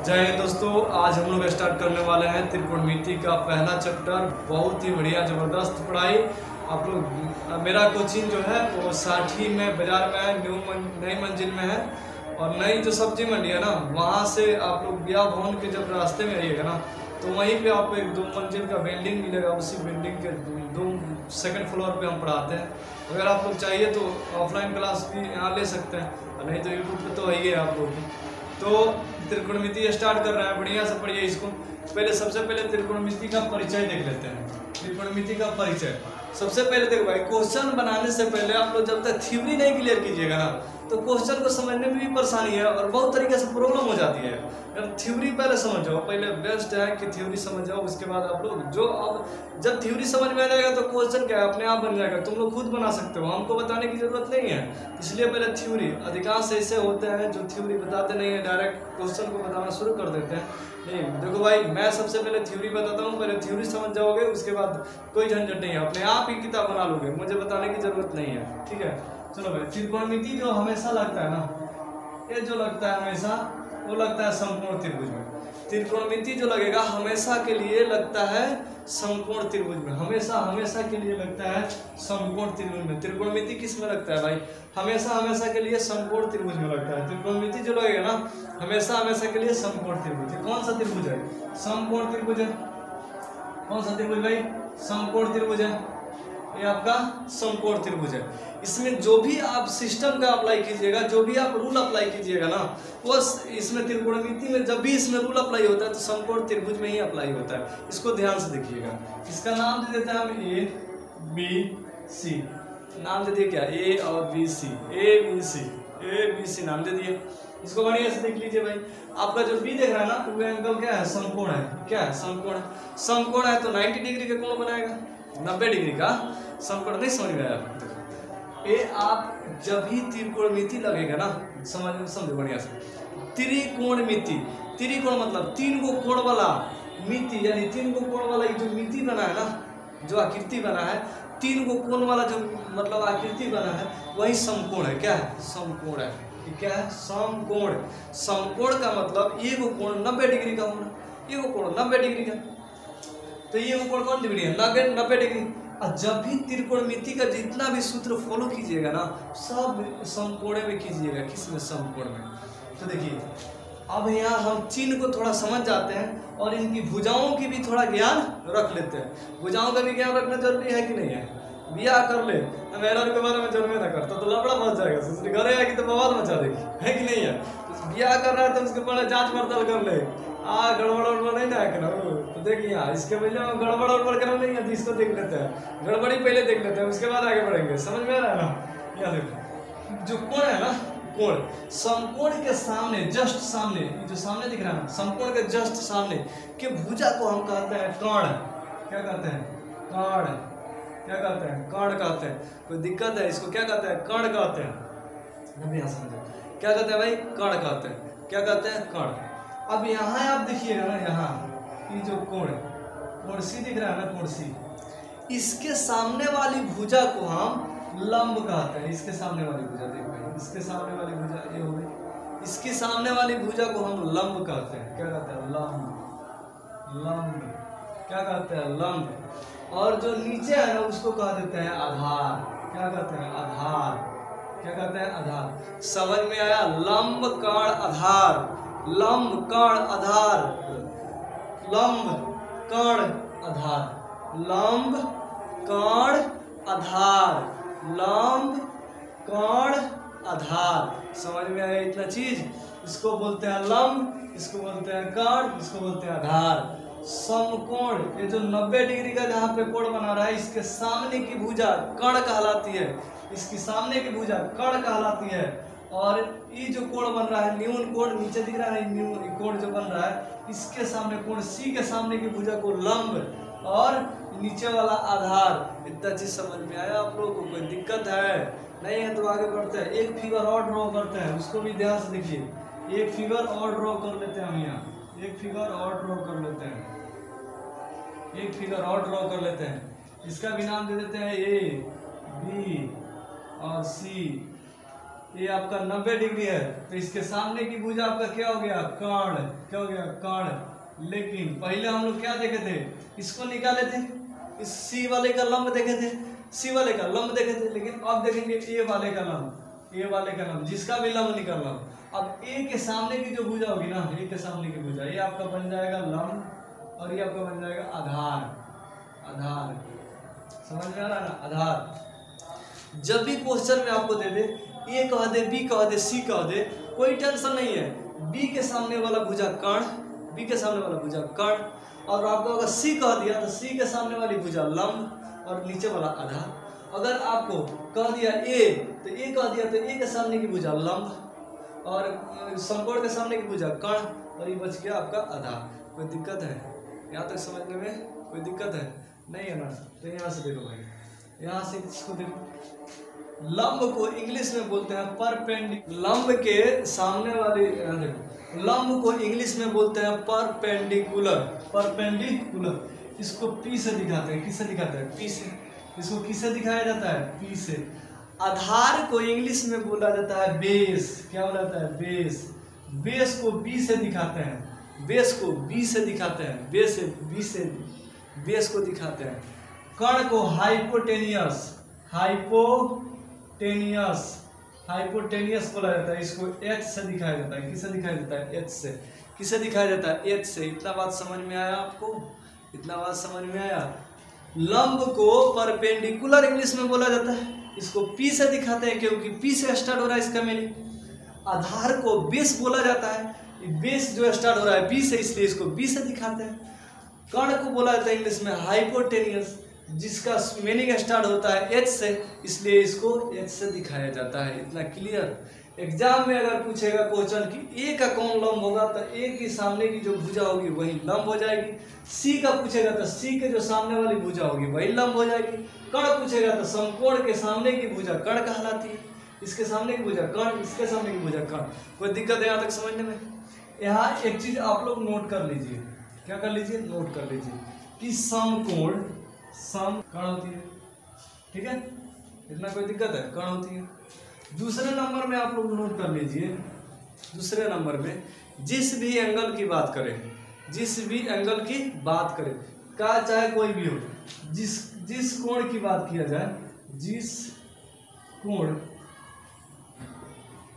जय हिंद दोस्तों, आज हम लोग स्टार्ट करने वाले हैं त्रिकोणमिति का पहला चैप्टर। बहुत ही बढ़िया ज़बरदस्त पढ़ाई। आप लोग मेरा कोचिंग जो है वो साठी में बाजार में है, नई मंजिल में है। और नई जो सब्जी मंडी है ना, वहाँ से आप लोग ब्याह भवन के जब रास्ते में आइएगा ना, तो वहीं पे आपको एक 2 मंजिल का बिल्डिंग मिलेगा। उसी बिल्डिंग के 2 फ्लोर पे हम पढ़ाते हैं। अगर आप लोग चाहिए तो ऑफलाइन क्लास भी यहाँ ले सकते हैं, और नहीं तो यूट्यूब पे तो वही है आप लोग। तो त्रिकोणमिति स्टार्ट कर रहे हैं, बढ़िया से पढ़िए इसको। पहले सबसे पहले त्रिकोणमिति का परिचय देख लेते हैं। त्रिकोणमिति का परिचय सबसे पहले देखो भाई, क्वेश्चन बनाने से पहले आप लोग जब तक थ्योरी नहीं क्लियर कीजिएगा ना, तो क्वेश्चन को समझने में भी परेशानी है और बहुत तरीके से प्रॉब्लम हो जाती है। अगर थ्योरी पहले समझ जाओ, पहले बेस्ट है कि थ्योरी समझ जाओ। उसके बाद आप लोग जो अब जब थ्योरी समझ में आ जाएगा तो क्वेश्चन क्या है अपने आप बन जाएगा। तुम लोग खुद बना सकते हो, हमको बताने की जरूरत नहीं है। इसलिए पहले थ्योरी, अधिकांश ऐसे होते हैं जो थ्योरी बताते नहीं है, डायरेक्ट क्वेश्चन को बताना शुरू कर देते हैं। नहीं देखो भाई, मैं सबसे पहले थ्योरी बताता हूँ, पहले थ्योरी समझ जाओगे, उसके बाद कोई झंझट नहीं है, अपने आप ही किताब बना लोगे, मुझे बताने की जरूरत नहीं है। ठीक है, चलो भाई। त्रिकोणमिति जो हमेशा लगता है ना, ये जो लगता है हमेशा, वो लगता है समकोण त्रिभुज में। त्रिकोणमिति जो लगेगा हमेशा के लिए लगता है समकोण त्रिभुज में, हमेशा के लिए लगता है समकोण त्रिभुज में। त्रिकोणमिति किस में लगता है भाई? हमेशा के लिए समकोण त्रिभुज में लगता है। त्रिकोणमिति जो लगेगा ना, हमेशा के लिए समकोण त्रिभुज। कौन सा त्रिभुज है? समकोण त्रिभुज है। कौन सा त्रिभुज भाई? समकोण त्रिभुज है। ये आपका समकोण त्रिभुज है। इसमें जो भी आप सिस्टम का अप्लाई कीजिएगा, जो भी आप रूल अप्लाई कीजिएगा ना, वो इसमें त्रिकोणमिति में जब भी इसमें रूल अप्लाई होता है तो समकोण त्रिभुज में ही अप्लाई होता है। इसको ध्यान से देखिएगा। इसका नाम दे देते हैं हम ए बी सी। नाम दे दिए क्या? ए और B C, A B C नाम दे दिए। इसको बढ़िया से देख लीजिए भाई। आपका जो बी देख रहा है ना, वो एंगल क्या है? समकोण है। क्या है? समकोण है। समकोण है तो 90 डिग्री का कोण बनाएगा, 90 डिग्री का समकोण। नहीं समझ में आया? ये आप जब भी त्रिकोणमिति लगेगा ना, समझो बढ़िया से। त्रिकोण मतलब 3 गो कोण वाला मिति, यानी 3 गो कोण वाला जो मिति बना है ना, जो आकृति बना है, 3 गो कोण वाला जो मतलब आकृति बना है, वही समकोण है। क्या है? समकोण है। क्या है? समकोण। समकोण का मतलब एक कोण 90 डिग्री का होना, एक कोण 90 डिग्री का। तो ये कोण कौन डिग्री है? 90 डिग्री। और जब भी त्रिकोणमिति का जितना भी सूत्र फॉलो कीजिएगा ना, सब समकोण में कीजिएगा। किसमें? समकोण में। तो देखिए, अब यहाँ हम चिन्ह को थोड़ा समझ जाते हैं और इनकी भुजाओं की भी थोड़ा ज्ञान रख लेते हैं। भुजाओं का भी ज्ञान रखना जरूरी है कि नहीं है? ब्याह कर ले, मेरा के बारे में जन्मे ना करता तो लफड़ा मच जाएगा, घरे आएगी तो बवाल मचा देगी, है कि नहीं है? तो ब्याह कर रहा है तो उसके पहले जांच पड़ताल कर ले। गड़बड़ नहीं ना है ना। तो देखिए यहाँ इसके पहले गड़बड़ करना नहीं है, इसको देख लेते हैं, गड़बड़ी पहले देख लेते हैं, उसके बाद आगे बढ़ेंगे। समझ में आ रहा है ना? यहाँ देखो, जो कोण है ना, कोण समकोण के सामने, जस्ट सामने, जो सामने दिख रहा है ना, समकोण के जस्ट सामने के भुजा को हम कहते हैं कर्ण। क्या कहते हैं? कर्ण। क्या कहते हैं? कर्ण कहते हैं। कोई दिक्कत है? इसको क्या कहते हैं? कर्ण कहते हैं। यहाँ समझो क्या कहते हैं भाई? कर्ण कहते हैं। क्या कहते हैं? कर्ण। अब यहाँ आप देखिएगा ना, यहाँ ये जो कोण सी दिख रहा है ना, कोण सी, इसके सामने वाली भुजा को हम लंब कहते हैं। इसके सामने वाली भुजा देखो, इसके सामने वाली भुजा ये हो गई, इसके सामने वाली भुजा को हम लंब कहते हैं। क्या कहते हैं? लंब। क्या कहते हैं? लंब। और जो नीचे है ना, उसको कह देते हैं आधार। क्या कहते हैं? आधार। क्या कहते हैं? आधार। समझ में आया? लंब कर्ण आधार, लंब कर्ण आधार, लंब कर्ण आधार, लंब कर्ण आधार, लंब कर्ण आधार। समझ में आया इतना चीज? इसको बोलते हैं लंब, इसको बोलते हैं कर्ण, इसको बोलते हैं आधार। समकोण, ये जो 90 डिग्री का जहाँ पे कोण बना रहा है, इसके सामने की भुजा कर्ण कहलाती है। इसकी सामने की भुजा कर्ण कहलाती है। और ये जो कोण बन रहा है, न्यून कोण नीचे दिख रहा है, न्यून कोण जो बन रहा है, इसके सामने कोण सी के सामने की भुजा को लंब, और नीचे वाला आधार। इतना चीज समझ में आया आप लोगों को? कोई दिक्कत है? नहीं है तो आगे बढ़ते हैं। एक फिगर और ड्रॉ करते हैं, उसको भी ध्यान से देखिए। एक फिगर और ड्रॉ कर लेते हैं हम यहाँ, एक फिगर और ड्रॉ कर लेते हैं, एक फिगर और ड्रॉ कर लेते हैं। इसका भी नाम दे देते हैं ए बी और सी। ये आपका 90 डिग्री है, तो इसके सामने की भुजा आपका क्या हो गया, कर्ण। क्या हो गया, कर्ण। लेकिन पहले हम लोग क्या देखे थे, इसको निकाले थे, इस सी वाले का लंब देखे थे, सी वाले का लंब देखे थे। लेकिन अब देखेंगे ए वाले का लंब, ए वाले का लंब, जिसका भी लंब निकालना। अब ए के सामने की जो भुजा होगी ना, ए के सामने की भुजा, ये आपका बन जाएगा लंब और ये आपका बन जाएगा आधार। आधार समझ में आ रहा है ना, आधार। जब भी क्वेश्चन में आपको दे दे, ए कह दे, बी कह दे, सी कह दे, कोई टेंशन नहीं है। बी के सामने वाला भुजा कर्ण, बी के सामने वाला भुजा कर्ण, और आपको अगर सी कह दिया तो सी के सामने वाली भुजा लंब और नीचे वाला आधार। अगर आपको कह दिया ए, तो ए कह दिया तो ए के सामने की भुजा लंब और समकोण के सामने की भुजा कर्ण, और ये बच गया आपका आधार। कोई दिक्कत है यहाँ तक समझने में? कोई दिक्कत है नहीं है ना? तो यहाँ से देखो भाई, यहाँ से इसको देखो, लंब को इंग्लिश में बोलते हैं परपेंडिकुलर। लंब के सामने वाली देखो, लंब को इंग्लिश में बोलते हैं परपेंडिकुलर। परपेंडिकुलर इसको पी से दिखाते हैं, किससे दिखाते हैं, पी से। इसको किससे दिखाया जाता है, पी से। आधार को इंग्लिश में बोला जाता है बेस। क्या बोला जाता है, बेस। बेस को बी से दिखाते हैं, बेस को बी से दिखाते हैं, बेस से बी से बेस को दिखाते हैं। कर्ण को हाइपोटेनियस, हाइपोटेनियस, हाइपोटेनियस बोला जाता है। इसको एच से दिखाया जाता है, किससे दिखाया जाता है, एच से। किससे दिखाया जाता है, एच से। इतना बात समझ में आया आपको? इतना बात समझ में आया? लंब को परपेंडिकुलर इंग्लिश में बोला जाता है, इसको पी से दिखाते हैं क्योंकि पी से स्टार्ट हो रहा है इसका मीनिंग। आधार को बेस बोला जाता है, बेस जो स्टार्ट हो रहा है बी से, इसलिए इसको बी से दिखाते हैं। कर्ण को बोला जाता है इंग्लिश में हाइपोटेनियस, जिसका मीनिंग स्टार्ट होता है एच से, इसलिए इसको एच से दिखाया जाता है। इतना क्लियर? एग्जाम में अगर पूछेगा क्वेश्चन कि ए का कौन लंब होगा, तो ए के सामने की जो भुजा होगी वही लंब हो जाएगी। सी का पूछेगा तो सी के जो सामने वाली भुजा होगी वही लंब हो जाएगी। कर्ण पूछेगा तो समकोण के सामने की भुजा कर्ण कहलाती है, इसके सामने की भुजा कर्ण, इसके सामने की भुजा कर्ण। कोई दिक्कत है यहाँ तक समझने में? यहाँ एक चीज आप लोग नोट कर लीजिए। क्या कर लीजिए, नोट कर लीजिए कि समकोण सम कर्ण होती है, ठीक है? इतना कोई दिक्कत है, कर्ण होती है। दूसरे नंबर में आप लोग नोट कर लीजिए, दूसरे नंबर में जिस भी एंगल की बात करें, जिस भी एंगल की बात करें, का चाहे कोई भी हो, जिस कोण की बात किया जाए, जिस कोण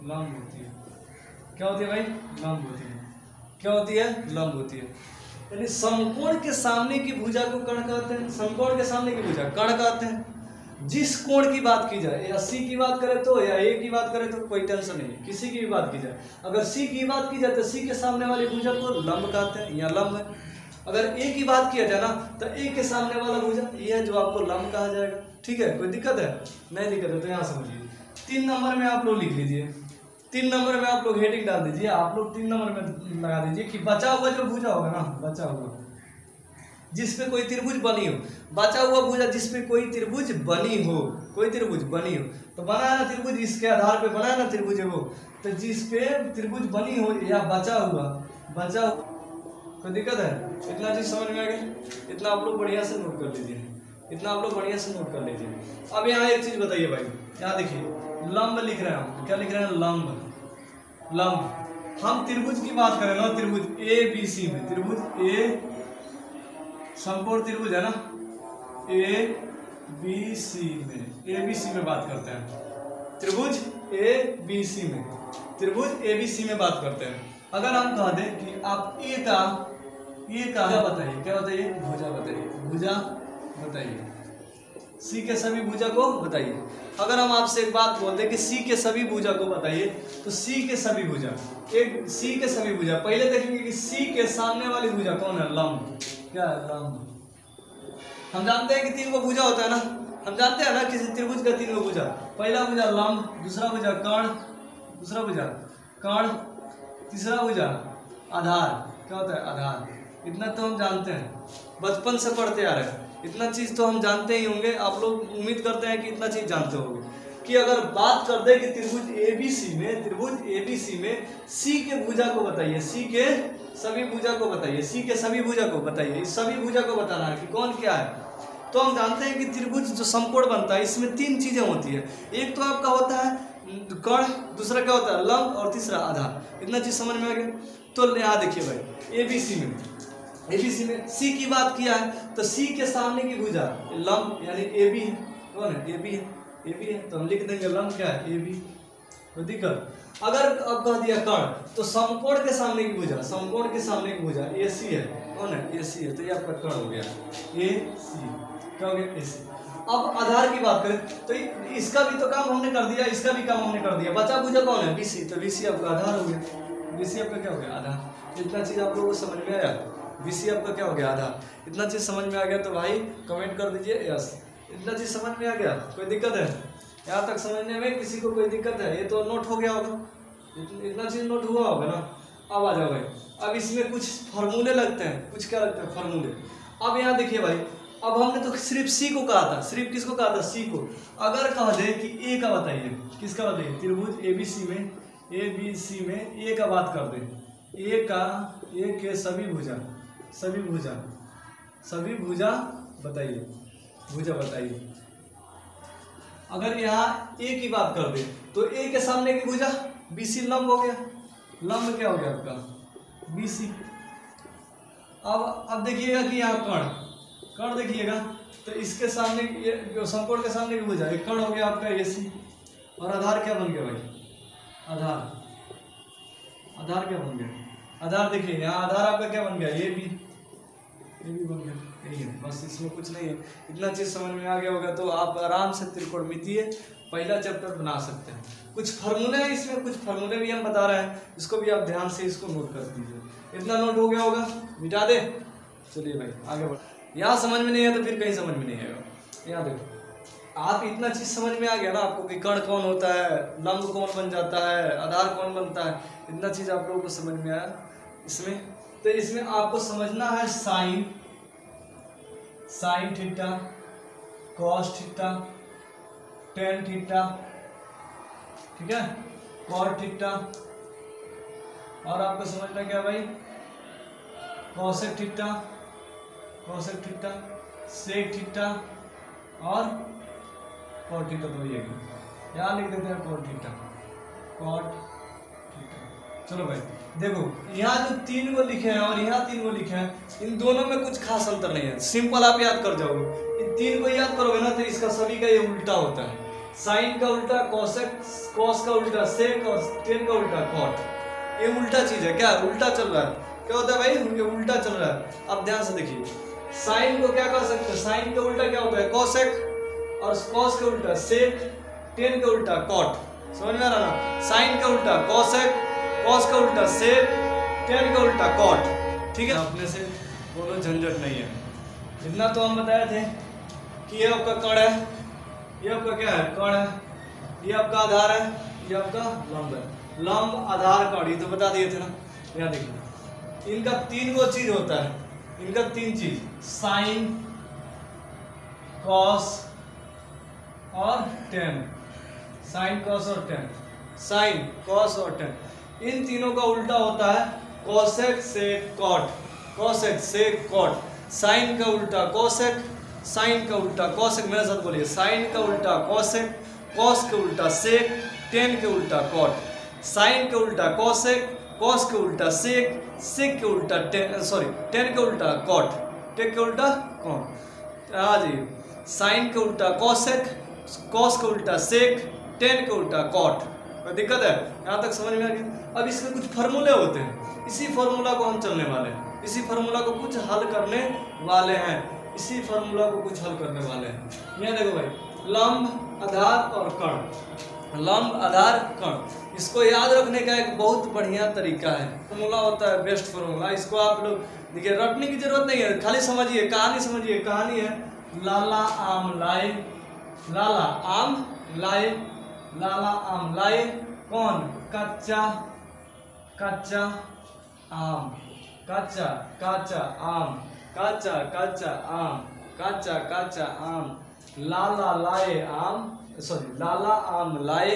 लंब होती है, क्या होती है भाई, लंब होती है। क्या होती है, लंब होती है। यानी समकोण के सामने की भुजा को कर्ण कहते हैं, समकोण के सामने की भुजा कर्ण कहते हैं। जिस कोण की बात की जाए, या सी की बात करें तो या ए की बात करें तो कोई टेंशन नहीं है, किसी की भी बात की जाए। अगर सी की बात की जाए तो सी के सामने वाली भुजा को लंब कहते हैं, या लंब है। अगर ए की बात किया जाए ना, तो ए के सामने वाला भुजा ये है जो आपको लंब कहा जाएगा। ठीक है, कोई दिक्कत है? नहीं दिक्कत है तो यहाँ समझिए। 3 नंबर में आप लोग लिख लीजिए, 3 नंबर में आप लोग हेडिंग डाल दीजिए। आप लोग 3 नंबर में लगा दीजिए कि बचा हुआ जो भुजा होगा ना, बचा हुआ जिसपे कोई त्रिभुज बनी हो, बचा हुआ भुजा जिसपे कोई त्रिभुज बनी हो, कोई त्रिभुज बनी हो, तो बनाया ना त्रिभुज, इसके आधार पे बनाया ना त्रिभुज है वो, तो जिसपे त्रिभुज बनी हो या बचा हुआ, कोई दिक्कत है? इतना चीज समझ में आ गया? इतना आप लोग बढ़िया से नोट कर लीजिए, इतना आप लोग बढ़िया से नोट कर लीजिए। अब यहाँ एक चीज बताइए भाई, यहाँ देखिए लंब लिख रहे हैं हम, क्या लिख रहे हैं, लंब। लंब हम त्रिभुज की बात करें ना, त्रिभुज ए बी सी में, त्रिभुज ए समकोण त्रिभुज है ना, ए बी सी में, ए बी सी में बात करते हैं, त्रिभुज ए बी सी में, त्रिभुज ए बी सी में बात करते हैं। अगर हम कह दें कि आप ए का बताइए, क्या बताइए, भुजा बताइए, भुजा बताइए, सी के सभी भुजा को बताइए। अगर हम आपसे एक बात बोलते हैं कि सी के सभी भुजा को बताइए, तो सी के सभी भुजा, एक सी के सभी भुजा, पहले देखेंगे कि सी के सामने वाली भुजा कौन है, लंब। क्या है, लंब। हम जानते हैं कि 3 भुजा होता है ना, हम जानते हैं ना किसी त्रिभुज का 3 भुजा, पहला भुजा लंब, दूसरा भुजा कर्ण, दूसरा भुजा कर्ण, तीसरा भुजा आधार। क्या होता है, आधार। इतना तो हम जानते हैं, बचपन से पढ़ते आ रहे हैं, इतना चीज तो हम जानते ही होंगे। आप लोग उम्मीद करते हैं कि इतना चीज जानते होंगे कि अगर बात कर दे कि त्रिभुज एबीसी में, त्रिभुज एबीसी में सी के भुजा को बताइए, सी के सभी भुजा को बताइए, सी के सभी भुजा को बताइए, इस सभी भुजा को बताना है कि कौन क्या है। तो हम जानते हैं कि त्रिभुज जो समकोण बनता है इसमें 3 चीजें होती है। एक तो आपका होता है कण, दूसरा क्या होता है लंब, और तीसरा आधार। इतना चीज समझ में आ गया। तो यहाँ देखिए भाई एबीसी में सी की बात किया है तो सी के सामने की भुजा लंब यानी ए बी है। कौन है? ए बी है। तो हम लिख देंगे लंब क्या है? A B. कोई दिक्कत? अगर अब कह दिया कण तो समकोण के सामने की भुजा ए सी है। कौन है? ए सी है। तो ये आपका कण हो गया ए सी। क्या हो गया? ए सी। अब आधार की बात करें तो इसका भी तो काम हमने कर दिया, इसका भी काम हमने कर दिया। बचा भुजा कौन है? बीसी। तो बीसी आपका आधार हो गया। बीसी आपका क्या हो गया? आधार। इतना चीज आप लोगों को समझ में आया? बीसी आपका क्या हो गया? आधार। इतना चीज समझ में आ गया तो भाई कमेंट कर दीजिए यस। इतना चीज समझ में आ गया? कोई दिक्कत है यहाँ तक समझने में? किसी को कोई दिक्कत है? ये तो नोट हो गया होगा, इतना चीज नोट हुआ होगा ना। अब आ जाओ भाई, अब इसमें कुछ फार्मूले लगते हैं। कुछ क्या लगते हैं? फार्मूले। अब यहाँ देखिए भाई, अब हमने तो सिर्फ सी को कहा था। सिर्फ किसको कहा था? सी को। अगर कह दे कि ए का बताइए, किसका बताइए? त्रिभुज एबीसी में ए का बात कर दे। ए के सभी भुजा बताइए, भुजा बताइए। अगर यहाँ ए की बात कर दे तो ए के सामने की भुजा बीसी लंब हो गया। लंब क्या हो गया आपका? बीसी। अब देखिएगा कि यहाँ कण देखिएगा तो इसके सामने जो समकोण के सामने की भुजा एक कण हो गया आपका ए सी। और आधार क्या बन गया भाई? आधार क्या बन गया? आधार देखिए यहाँ आधार आपका क्या बन गया? ये भी बन गया। यही है बस, इसमें कुछ नहीं है। इतना चीज समझ में आ गया होगा तो आप आराम से त्रिकोणमितीय पहला चैप्टर बना सकते हैं। कुछ फार्मूले हैं इसमें, कुछ फार्मूले भी हम बता रहे हैं, इसको भी आप ध्यान से इसको नोट कर दीजिए। इतना नोट हो गया होगा? मिटा दे। चलिए भाई आगे बढ़। यहाँ समझ में नहीं है तो फिर कहीं समझ में नहीं आएगा। यहाँ देखो, आप इतना चीज समझ में आ गया ना आपको कि कण कौन होता है, लंब कौन बन जाता है, आधार कौन बनता है। इतना चीज आप लोगों को समझ में आया इसमें। तो इसमें आपको समझना है sine theta, cos theta, tan theta, ठीक है, कॉट थीटा, और आपको समझना क्या भाई? कॉसेक थीटा, सेक थीटा और कॉट थीटा। तो ये यहाँ लिख देते हैं कॉट थीटा। चलो भाई देखो, यहाँ जो 3 को लिखे हैं और यहाँ 3 को लिखे हैं, इन दोनों में कुछ खास अंतर नहीं है। सिंपल आप याद कर जाओगे। इन 3 को याद करोगे ना तो इसका सभी का ये उल्टा होता है। साइन का उल्टा कॉसेक, कॉस का उल्टा सेक और टेन का उल्टा कॉट। ये उल्टा चीज है। क्या उल्टा चल रहा है? क्या होता है भाई? ये उल्टा चल रहा है। अब ध्यान से देखिए, साइन को क्या कर सकते हैं? साइन का उल्टा क्या होता है? कॉसेक, और कॉस का उल्टा सेक, टेन का उल्टा कॉट। समझ में आ रहा ना? साइन का उल्टा कॉसेक, कॉस का उल्टा सेक, टेन का उल्टा कॉट। ठीक है, अपने से कोनो झंझट नहीं है। इतना तो हम बताए थे कि ये आपका कण है, ये आपका क्या है? कण है, ये आपका आधार है, ये आपका लंब है। लंब आधार कण, ये तो बता दिए थे ना। यहाँ देखिए, इनका 3 गो चीज होता है। इनका 3 चीज, साइन, कॉस और टेन। साइन, कॉस और टेन। साइन, कॉस और टेन, इन तीनों का उल्टा होता है cosec sec cot. Cosec sec cot. Sine का उल्टा कोसेक, साइन का उल्टा कोसेक। मेरे साथ बोलिए, साइन का उल्टा कोसेक, कॉस के उल्टा सेक, टेन के उल्टा कॉट। साइन के उल्टा कोसेक, कॉस के उल्टा सेक, सेक के उल्टा टेन, सॉरी टेन के उल्टा कॉट, टेन के उल्टा कॉट। हाँ जी, साइन के उल्टा कोसेक, कॉस के उल्टा सेक, टेन के उल्टा कॉट। कोई दिक्कत है? यहाँ तक समझ में आ गया? अब इसमें कुछ फार्मूले होते हैं, इसी फार्मूला को हम चलने वाले हैं, इसी फार्मूला को कुछ हल करने वाले हैं, इसी फार्मूला को कुछ हल करने वाले हैं। यहाँ देखो भाई, लंब, आधार और कण। लंब, आधार, कण, इसको याद रखने का एक बहुत बढ़िया तरीका है। फार्मूला होता है बेस्ट फार्मूला। इसको आप लोग देखिए, रटने की जरूरत नहीं है, खाली समझिए, कहानी समझिए। कहानी है लाला आम लाए, लाला आम लाए, लाला आम लाए। कौन? कच्चा कच्चा आम, कच्चा कच्चा आम, कच्चा कच्चा आम, कच्चा कच्चा आम। लाला लाए आम, सॉरी लाला आम लाए,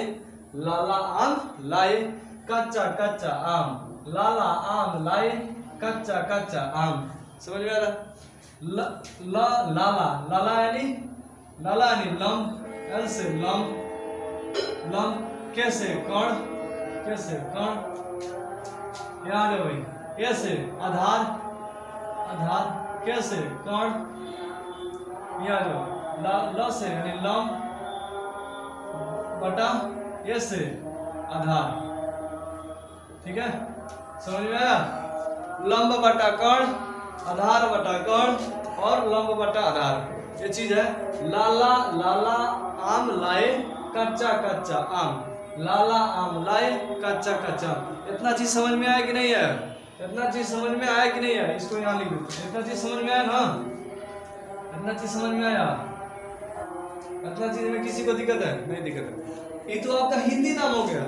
लाला आम लाए, कच्चा कच्चा आम, लाला आम लाए, कच्चा कच्चा आम। समझ में आ रहा? लाला, लाला यानी लंब, एल से लंब, लंब कैसे कण, कैसे कण, याद है भाई, कैसे आधार, आधार, कैसे कण, याद है, ल से यानी लंब बटा ये से आधार, ठीक है, समझ में आया? लंब बटा कण, आधार बटा कण और लंब बटा आधार, ये चीज है। लाला लाला आम लाए कच्चा कच्चा आम, लाला आम लाए कच्चा कच्चा, इतना चीज समझ में आया कि नहीं आया? इतना चीज समझ में आया कि नहीं आया? इसको यहाँ लिख दो, इतना चीज समझ में आया ना? इतना चीज समझ में आया? इतना चीज में किसी को दिक्कत है? नहीं दिक्कत है। ये तो आपका हिंदी नाम हो गया,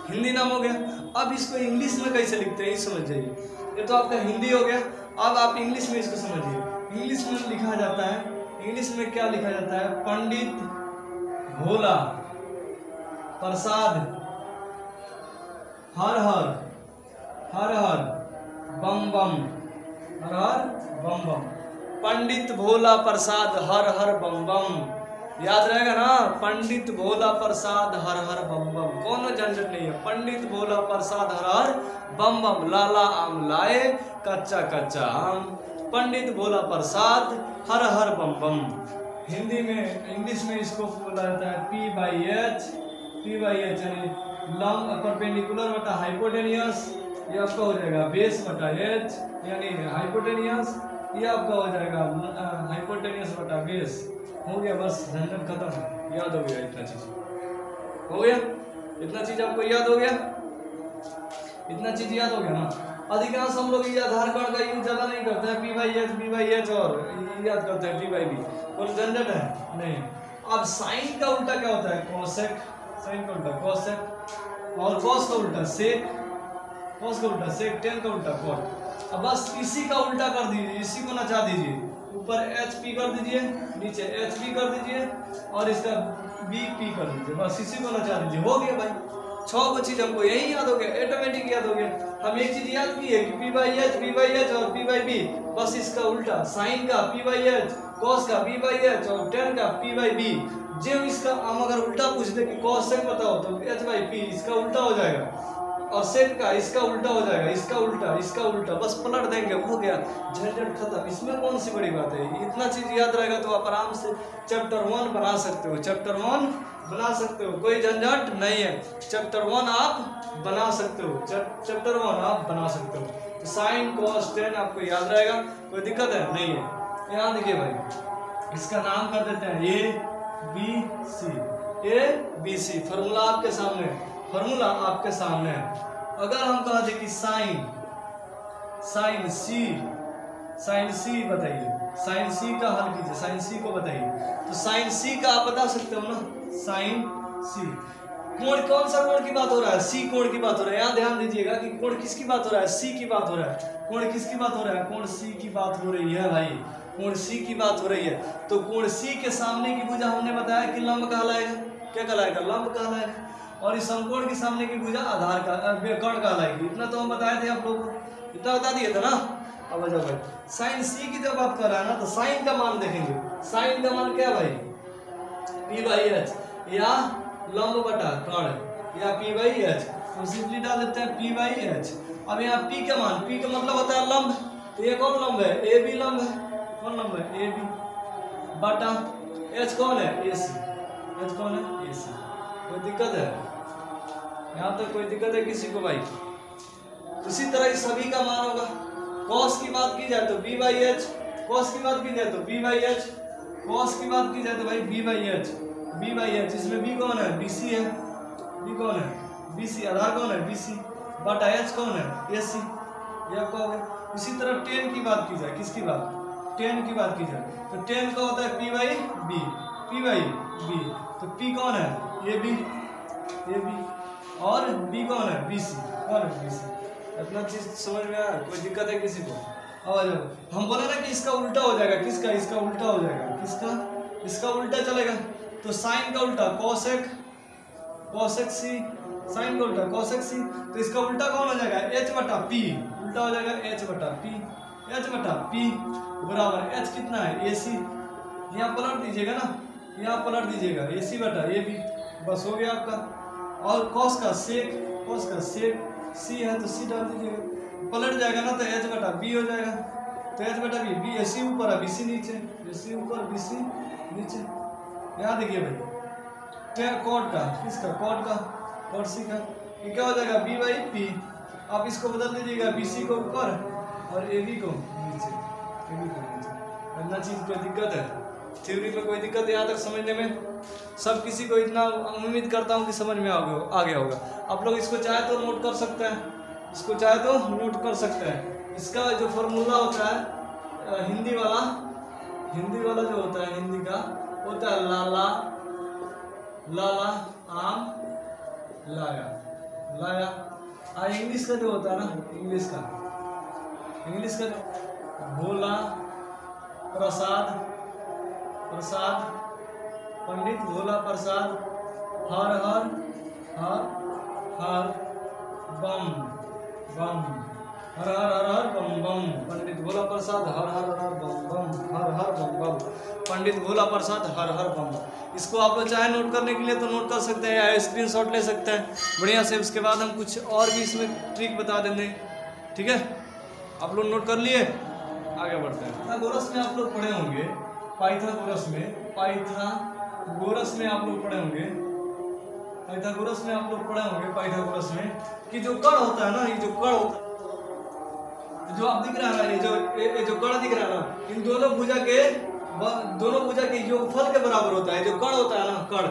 हिंदी नाम हो गया। अब इसको इंग्लिश में कैसे लिखते हैं ये समझ जाइए। ये तो आपका हिंदी हो गया, अब आप इंग्लिश में इसको समझिए। इंग्लिश में लिखा जाता है, इंग्लिश में क्या लिखा जाता है? पंडित भोला प्रसाद हर हर, हर हर बम बम, हर हर बम बम, पंडित भोला प्रसाद हर हर बम बम, याद रहेगा ना? पंडित भोला प्रसाद हर हर बम बम, कोनो झंझट नहीं है। पंडित भोला प्रसाद हर हर बम बम, लाला आम लाए कच्चा कच्चा आम, पंडित भोला प्रसाद हर हर बम बम। हिंदी में, इंग्लिश में इसको बोला जाता है P/H, P/H यानी लंब परपेंडिकुलर बटा हाइपोटेनियस, ये आपका हो जाएगा बेस बटा H यानी हाइपोटेनियस, ये आपका हो जाएगा हाइपोटेनियस बटा बेस। हो गया, बस झंझट खत्म, याद हो गया, इतना चीज हो गया, इतना चीज आपको याद हो गया, इतना चीज याद हो गया ना? अधिकांश हम लोग ये आधार कार्ड का यूज ज्यादा नहीं करते हैं, P/H और याद करते हैं P/B, कोई झंझट है नहीं। अब साइन का उल्टा क्या होता है? कोसेक, साइन का उल्टा कोसेक, और कॉस का उल्टा सेक, कॉस का उल्टा सेक, टेन का उल्टा कॉट। अब बस इसी का उल्टा कर दीजिए, इसी को नचा दीजिए, ऊपर HP कर दीजिए, नीचे HB कर दीजिए और इसका BP कर दीजिए, बस इसी को नचा दीजिए, हो गया भाई। 6 को चीज हमको यही याद हो गया, ऑटोमेटिक याद हो गया। हम एक चीज याद की है कि P/H और P/B, बस इसका उल्टा, साइन का P/H, कॉस का P/H और टेन का P/B। जो इसका हम अगर उल्टा पूछ दे कि कॉस सेक बताओ तो H/P, इसका उल्टा हो जाएगा, और सेक का इसका उल्टा हो जाएगा, इसका उल्टा, इसका उल्टा, बस पलट देंगे, हो गया, झंझट खत्म। इसमें कौन सी बड़ी बात है? इतना चीज याद रहेगा तो आप आराम से चैप्टर 1 बना सकते हो, चैप्टर 1 बना सकते हो, कोई झंझट नहीं है। चैप्टर 1 आप बना सकते हो, चैप्टर 1 आप बना सकते हो। साइन कॉस टेन आपको याद रहेगा, कोई दिक्कत है नहीं है। यहाँ देखिए भाई, इसका नाम कर देते हैं ABC, ABC। फॉर्मूला आपके सामने, फॉर्मूला आपके सामने है। अगर हम कहा थे कि sine, sine C, sine C बताइए, साइन C का हल कीजिए, साइन C को बताइए, तो साइन C का आप बता सकते हो ना, साइन C। कोण, कौन सा कोण की बात हो रहा है? C कोण की बात हो रहा है। यहाँ ध्यान दीजिएगा कि कोण किसकी बात हो रहा है? C की बात हो रहा है। कोण किसकी बात हो रहा है? कोण C की बात हो रही है भाई, कोण C की बात हो रही है। तो कोण C के सामने की भुजा हमने बताया कि लंब कहलाएगा, क्या कहलाएगा? लंब कहलाएगा। और इस समकोण के सामने की भुजा आधार का कर्ण कहलाएगी। इतना तो हम बताए थे आप लोगों को, इतना बता दिए थे ना। अब आ जाओ भाई, साइन C की जब बात कर रहा है ना, तो साइन का मान देखेंगे। साइन का मान क्या भाई? P/H, या लंब बटा कर्ण, या P/H, तो सिंपली डाल देते हैं P/H। अब यहाँ P का मान, P का मतलब होता है लंब, तो ये कौन लंब है? AB लंब है। कौन लंब है? AB बटा H कौन है? AC। H कौन है? AC। कोई दिक्कत है यहाँ तक? कोई दिक्कत है किसी को भाई? उसी तरह सभी का मान होगा। कॉस की बात की जाए तो B/H, कॉस की बात की जाए तो B/H, कॉस की बात की जाए तो भाई B/H, B/H। इसमें B कौन है? BC है। B कौन है? BC। आधार कौन है? BC बटा H कौन है? AC। ये आपका हो गया। उसी तरह टेन की बात की जाए, किसकी बात? टेन की बात की जाए तो टेन का होता है P/B, P/B। तो P कौन है? AB, AB। और B कौन है? BC। कौन है? BC। इतना चीज समझ में आया? कोई दिक्कत है किसी को? और हम बोले ना कि इसका उल्टा हो जाएगा, किसका? इसका उल्टा हो जाएगा, किसका? इसका उल्टा चलेगा। तो साइन का उल्टा कोसेक, कोसेक C, साइन का उल्टा कोसेक C। तो इसका उल्टा कौन हो जाएगा? H/P, उल्टा हो जाएगा H/P, H/P बराबर H कितना है? AC। यहाँ पलट दीजिएगा ना, यहाँ पलट दीजिएगा AC/AB, बस हो गया आपका। और कॉस का सेक, कॉस का सेक, सी है तो सी डाल दीजिएगा, पलट जाएगा ना तो एच बटा बी हो जाएगा, तो एच बटा बी, बी एसी ऊपर है बी सी नीचे, बी सी ऊपर बी सी नीचे। यहाँ देखिए भाई कॉट का, किसका कॉट का, कॉट सी का, ये क्या हो जाएगा बी बाई पी। आप इसको बदल दीजिएगा बी सी को ऊपर और ए बी को नीचे, ए बी को नीचे। इतना चीज़ कोई दिक्कत है थ्योरी में, कोई दिक्कत है यहाँ तक समझने में? सब किसी को इतना उम्मीद करता हूँ कि समझ में आ गया होगा। आप लोग इसको चाहे तो नोट कर सकते हैं, इसको चाहे तो नोट कर सकते हैं। इसका जो फॉर्मूला होता है हिंदी वाला जो होता है हिंदी का होता है लाला लाला आम लाया लाया। इंग्लिश का जो होता है ना, इंग्लिश का भोला प्रसाद प्रसाद, पंडित भोला प्रसाद, हर हर हर हर बम बम, हर हर हर हर बम बम, पंडित भोला प्रसाद हर हर हर बम बम, हर हर बम बम, पंडित भोला प्रसाद हर हर बम। इसको आप लोग चाहे नोट करने के लिए तो नोट कर सकते हैं या स्क्रीनशॉट ले सकते हैं बढ़िया से। उसके बाद हम कुछ और भी इसमें ट्रिक बता देंगे, ठीक है? आप लोग नोट कर लिए, आगे बढ़ते हैं। पाइथागोरस में आप लोग पढ़े होंगे, पाइथागोरस में आप लोग पढ़े होंगे, पाइथागोरस में आप लोग पढ़े होंगे, पाइथागोरस में कि जो कण होता है ना, ये जो कण होता है, जो आप दिख रहा है ना, ये जो कण दिख रहा है ना, इन दोनों भुजा के योगफल के बराबर होता है। जो कण होता है ना, कण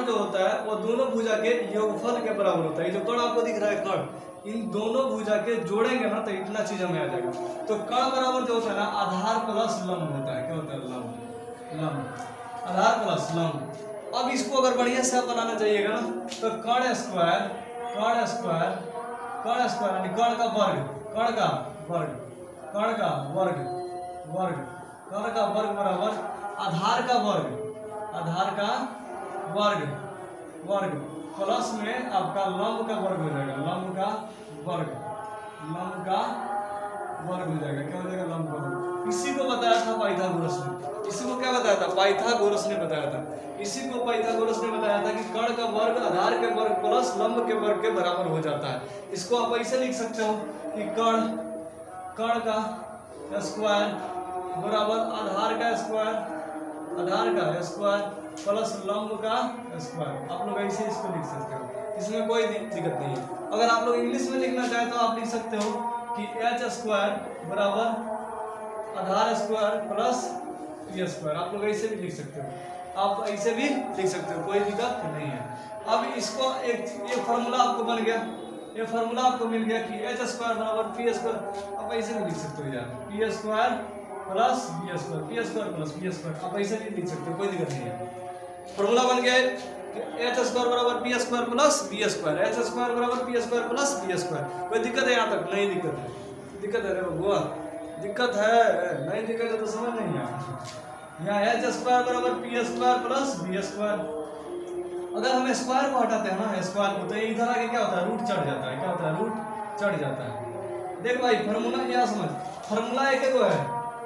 जो होता है वो दोनों भुजा के योगफल के बराबर होता है। जो कण आपको दिख रहा है कण, इन दोनों भुजा के जोड़ेंगे ना तो इतना चीज हमें आ जाएगा। तो कण बराबर जो होता है ना, आधार प्लस लंब होता है। क्या होता है? लंब, आधार प्लस लंब। अब इसको अगर बढ़िया से आप बनाना चाहिएगा ना तो कण स्क्वायर यानी कण का वर्ग बराबर आधार का वर्ग प्लस में आपका लंब का वर्ग हो जाएगा, लंब का वर्ग हो जाएगा। क्या हो जाएगा? लंब का वर्ग। इसी को बताया था पाइथागोरस ने। इसी को क्या बताया था? पाइथागोरस ने बताया था। इसी को पाइथागोरस ने बताया था कि कण का वर्ग आधार के वर्ग प्लस लंब के वर्ग के बराबर हो जाता है। इसको आप ऐसे लिख सकते हो कि कण का स्क्वायर बराबर आधार का स्क्वायर प्लस लंब का स्क्वायर। आप लोग ऐसे इसको लिख सकते हो, इसमें कोई दिक्कत नहीं है। अगर आप लोग इंग्लिश में लिखना चाहे तो आप लिख सकते हो कि h स्क्वायर बराबर आधार स्क्वायर प्लस p स्क्वायर। आप लोग ऐसे भी लिख सकते हो, आप ऐसे भी लिख सकते हो, कोई दिक्कत नहीं है। अब इसको ये फार्मूला आपको बन गया, ये फार्मूला आपको मिल गया कि h स्क्वायर बराबर p स्क्वायर। आप ऐसे भी लिख सकते हो यार, p square plus b square, p square plus b square. आप ऐसे भी लिख सकते हो, कोई दिक्कत नहीं है। फार्मूला बन गया एच स्क्वायर बराबर P square plus B square, H square बराबर P square plus B square. कोई दिक्कत है यहाँ तक? नहीं दिक्कत है। दिक्कत है रे बुआ, दिक्कत है? नहीं दिक्कत है तो समझ नहीं आया। यहाँ एच स्क्वायर बराबर P square plus B square. अगर हम स्क्वायर को हटाते हैं ना, स्क्वायर को, तो इधर आके क्या होता है? रूट चढ़ जाता है। क्या होता है? रूट चढ़ जाता है। देख भाई फार्मूला यहाँ समझ, फार्मूला एक है,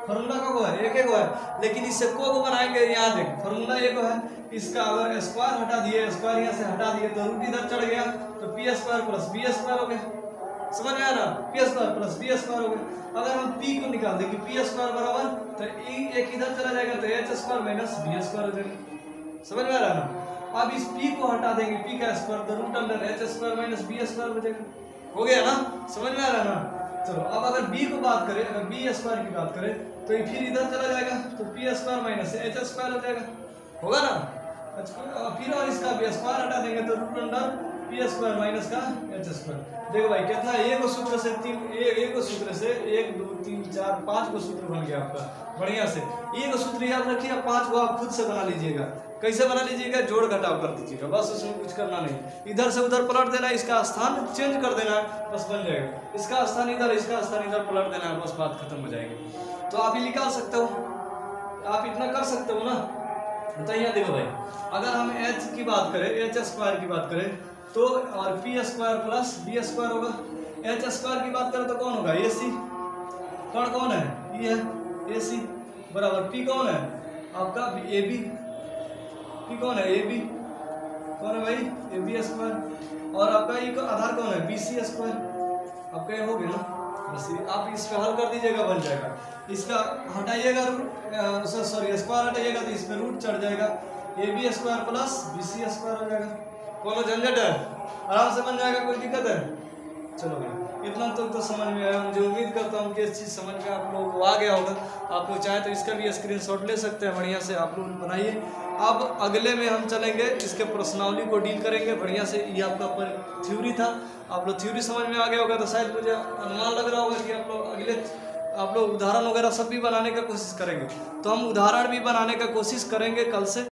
फार्मूला का एक है, लेकिन इससे को बनाएंगे। यहाँ देख फार्मूला एक है, इसका अगर स्क्वायर हटा दिए, स्क्वायर यहाँ से हटा दिए तो रूट इधर चढ़ गया, तो P square plus B square हो गया। समझ में आया ना? P square plus B square हो गया। अगर हम पी को निकाल दें कि पी स्क्वायर बराबर, तो एक इधर चला जाएगा तो H square minus B square हो जाएगा। समझ में आ रहा है ना? अब इस पी को हटा देंगे, पी का स्क्वायर, तो root under H square minus B square हो जाएगा। हो गया ना? समझ में आ रहा है ना? चलो अब अगर b को बात करें, अगर बी स्क्वायर की बात करें तो ये फिर इधर चला जाएगा, तो P square minus H square हो जाएगा। होगा ना? फिर और इसका भी स्क्वायर हटा देंगे तो root under P square minus का एच स्क्वायर। देखो भाई कितना, एक सूत्र से 1 2 3 4 5 को सूत्र बन गया आपका बढ़िया से। एक सूत्र याद रखिए, 5 को आप खुद से बना लीजिएगा। कैसे बना लीजिएगा? जोड़ घटाव कर दीजिएगा, बस उसमें कुछ करना नहीं। इधर से उधर पलट देना, इसका स्थान चेंज कर देना, बस बन जाएगा। इसका स्थान इधर, इसका स्थान इधर पलट देना है, बस बात खत्म हो जाएगी। तो आप ये निकाल सकते हो, आप इतना कर सकते हो ना। तो यहाँ देखो भाई, अगर हम h की बात करें, एच स्क्वायर की बात करें तो, और P square plus B square होगा। एच स्क्वायर की बात करें तो कौन होगा? ए सी। कौन कौन है? ये है ए सी बराबर पी कौन है? आपका ए बी। पी कौन है? A B. कौन है भाई, ए बी स्क्वायर। और आपका ये आधार कौन है, बी सी स्क्वायर। आपका ये हो गया ना, बस आप इस पे हल कर दीजिएगा, बन जाएगा। इसका हटाइएगा रूट, सॉरी स्क्वायर हटाइएगा तो इसमें रूट चढ़ जाएगा, A B square plus B C square हो जाएगा। कौन झंझट है, आराम से बन जाएगा, कोई दिक्कत है। चलो भाई इतना तो समझ में आया, मुझे उम्मीद करता हूँ कि इस चीज़ समझ में आप लोगों को आ गया होगा। आप लोग चाहे तो इसका भी स्क्रीनशॉट ले सकते हैं, बढ़िया से आप लोग बनाइए। अब अगले में हम चलेंगे, इसके प्रश्नावली को डील करेंगे बढ़िया से। ये आपका पर थ्योरी था, आप लोग थ्योरी समझ में आ गया होगा, तो शायद मुझे अनुमान लग रहा होगा कि आप लोग उदाहरण वगैरह सब भी बनाने का कोशिश करेंगे। तो हम उदाहरण भी बनाने का कोशिश करेंगे कल से।